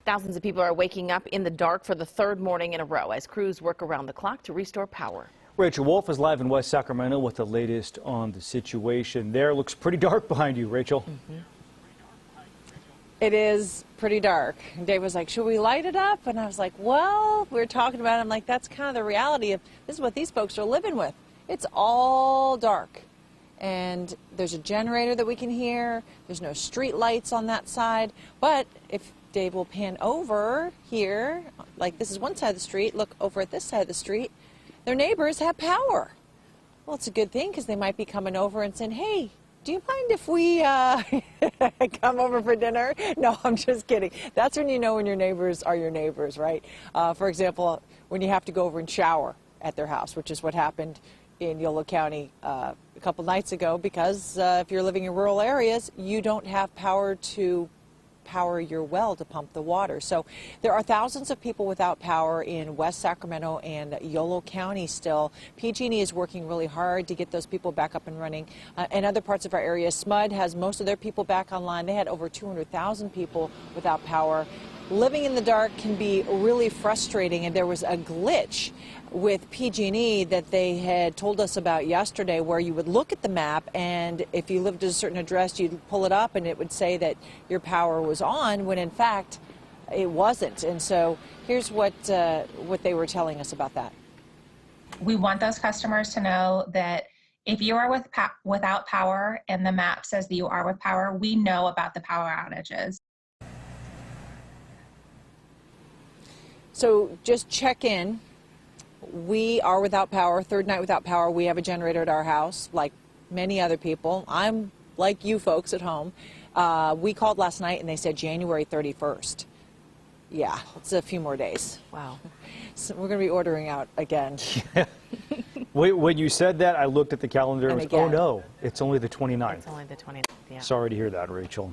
Thousands of people are waking up in the dark for the third morning in a row as crews work around the clock to restore power. Rachel Wolf is live in West Sacramento with the latest on the situation there. Looks pretty dark behind you, Rachel. It is pretty dark. And Dave was like, should we light it up? And I was like, well, we were talking about it. I'm like, that's kind of the reality of this is what these folks are living with. It's all dark. And there's a generator that we can hear. There's no street lights on that side. But if Dave will pan over here, like this is one side of the street, look over at this side of the street, their neighbors have power. Well, it's a good thing because they might be coming over and saying, hey, do you mind if we come over for dinner? No, I'm just kidding. That's when you know when your neighbors are your neighbors, right? For example, when you have to go over and shower at their house, which is what happened in Yolo County a couple nights ago, because if you're living in rural areas, you don't have power to power your well to pump the water. So there are thousands of people without power in West Sacramento and Yolo County still. PG&E is working really hard to get those people back up and running. In other parts of our area, SMUD has most of their people back online. They had over 200,000 people without power. Living in the dark can be really frustrating, and there was a glitch with PG&E that they had told us about yesterday where you would look at the map, and if you lived at a certain address, you'd pull it up and it would say that your power was on when in fact it wasn't. And so here's what they were telling us about that. We want those customers to know that if you are without power and the map says that you are with power, we know about the power outages. So just check in. We are without power, third night without power. We have a generator at our house, like many other people. I'm like you folks at home. We called last night and they said January 31st. Yeah, it's a few more days. Wow. So we're going to be ordering out again. Yeah. When you said that, I looked at the calendar and was, oh no, it's only the 29th. It's only the 29th, yeah. Sorry to hear that, Rachel.